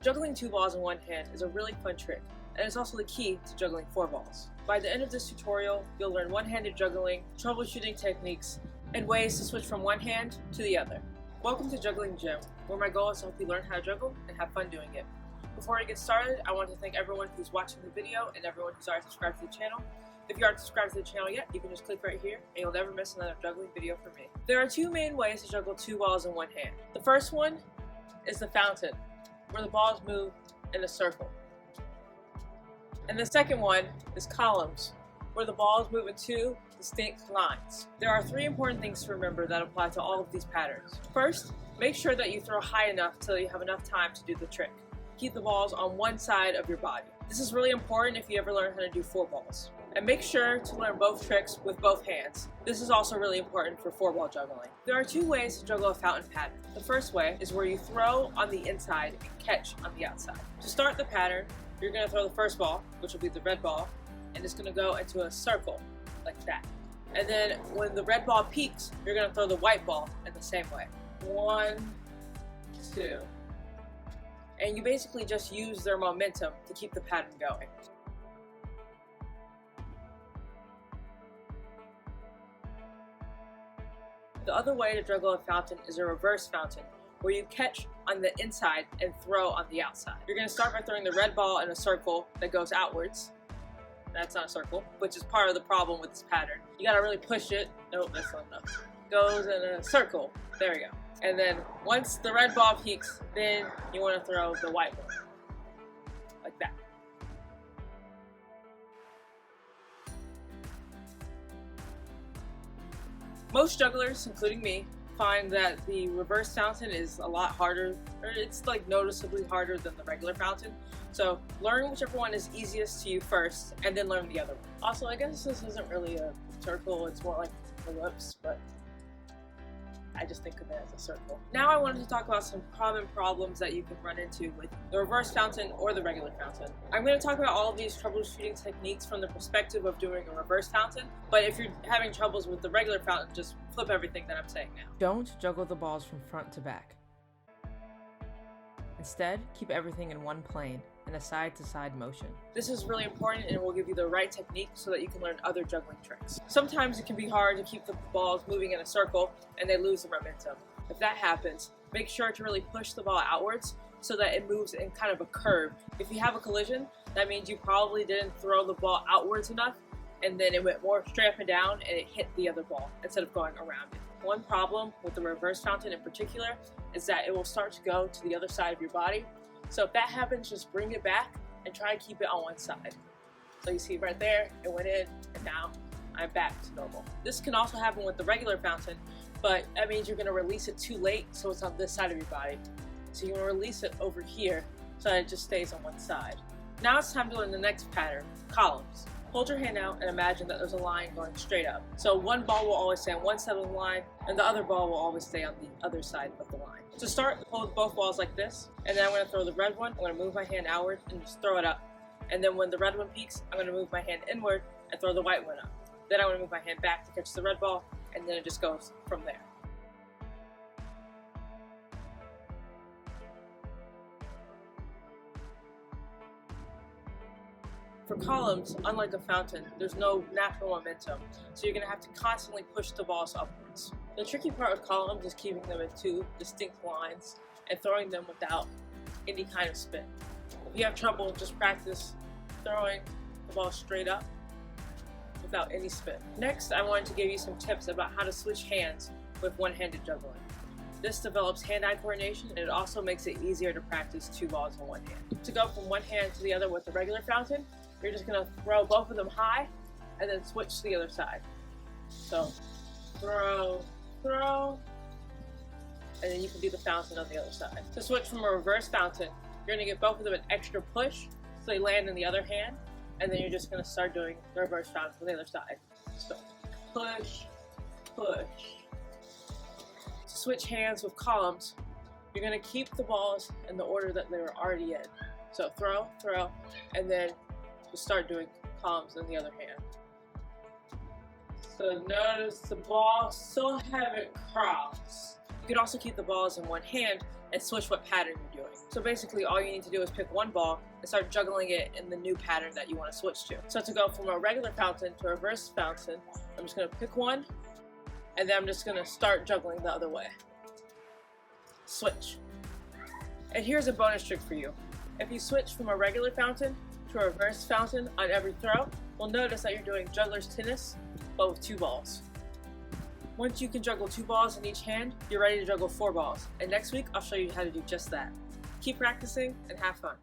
Juggling 2 balls in one hand is a really fun trick, and it's also the key to juggling 4 balls. By the end of this tutorial, you'll learn one-handed juggling, troubleshooting techniques, and ways to switch from one hand to the other. Welcome to Juggling Gym, where my goal is to help you learn how to juggle and have fun doing it. Before I get started, I want to thank everyone who's watching the video and everyone who's already subscribed to the channel. If you aren't subscribed to the channel yet, you can just click right here and you'll never miss another juggling video from me. There are 2 main ways to juggle 2 balls in one hand. The first one is the fountain, where the balls move in a circle. And the second one is columns, where the balls move in 2 distinct lines. There are 3 important things to remember that apply to all of these patterns. First, make sure that you throw high enough till you have enough time to do the trick. Keep the balls on one side of your body. This is really important if you ever learn how to do 4 balls. And make sure to learn both tricks with both hands. This is also really important for 4-ball juggling. There are 2 ways to juggle a fountain pattern. The first way is where you throw on the inside and catch on the outside. To start the pattern, you're going to throw the first ball, which will be the red ball, and it's going to go into a circle like that. And then when the red ball peaks, you're going to throw the white ball in the same way. 1, 2. And you basically just use their momentum to keep the pattern going. The other way to juggle a fountain is a reverse fountain, where you catch on the inside and throw on the outside. You're going to start by throwing the red ball in a circle that goes outwards. That's not a circle, which is part of the problem with this pattern. You got to really push it. Nope, that's not enough. Goes in a circle. There we go. And then once the red ball peaks, then you want to throw the white ball. Like that. Most jugglers, including me, find that the reverse fountain is a lot harder, or it's like noticeably harder than the regular fountain. So learn whichever one is easiest to you first, and then learn the other one. Also, I guess this isn't really a circle, it's more like ellipse, but I just think of it as a circle. Now I wanted to talk about some common problems that you can run into with the reverse fountain or the regular fountain. I'm going to talk about all of these troubleshooting techniques from the perspective of doing a reverse fountain, but if you're having troubles with the regular fountain, just flip everything that I'm saying now. Don't juggle the balls from front to back. Instead, keep everything in one plane in a side-to-side motion. This is really important and it will give you the right technique so that you can learn other juggling tricks. Sometimes it can be hard to keep the balls moving in a circle and they lose the momentum. If that happens, make sure to really push the ball outwards so that it moves in kind of a curve. If you have a collision, that means you probably didn't throw the ball outwards enough and then it went more straight up and down and it hit the other ball instead of going around it. One problem with the reverse fountain in particular is that it will start to go to the other side of your body. So if that happens, just bring it back and try to keep it on one side. So you see right there, it went in and now I'm back to normal. This can also happen with the regular fountain, but that means you're gonna release it too late so it's on this side of your body. So you wanna release it over here so that it just stays on one side. Now it's time to learn the next pattern, columns. Hold your hand out and imagine that there's a line going straight up. So one ball will always stay on one side of the line and the other ball will always stay on the other side of the line. To start, hold both balls like this, and then I'm going to throw the red one. I'm going to move my hand outward and just throw it up. And then when the red one peaks, I'm going to move my hand inward and throw the white one up. Then I'm going to move my hand back to catch the red ball, and then it just goes from there. For columns, unlike a fountain, there's no natural momentum, so you're going to have to constantly push the balls upwards. The tricky part with columns is keeping them in 2 distinct lines and throwing them without any kind of spin. If you have trouble, just practice throwing the ball straight up without any spin. Next, I wanted to give you some tips about how to switch hands with one-handed juggling. This develops hand-eye coordination and it also makes it easier to practice 2 balls in one hand. To go from one hand to the other with the regular fountain, you're just going to throw both of them high and then switch to the other side. So throw, throw, and then you can do the fountain on the other side. To switch from a reverse fountain, you're going to give both of them an extra push so they land in the other hand, and then you're just going to start doing the reverse fountain on the other side. So push, push. To switch hands with columns, you're going to keep the balls in the order that they were already in. So throw, throw, and then just start doing columns in the other hand. So notice the ball still haven't crossed. You can also keep the balls in one hand and switch what pattern you're doing. So basically all you need to do is pick one ball and start juggling it in the new pattern that you want to switch to. So to go from a regular fountain to a reverse fountain, I'm just going to pick one, and then I'm just going to start juggling the other way. Switch. And here's a bonus trick for you. If you switch from a regular fountain to a reverse fountain on every throw, we'll notice that you're doing juggler's tennis, but with 2 balls. Once you can juggle 2 balls in each hand, you're ready to juggle 4 balls. And next week, I'll show you how to do just that. Keep practicing and have fun.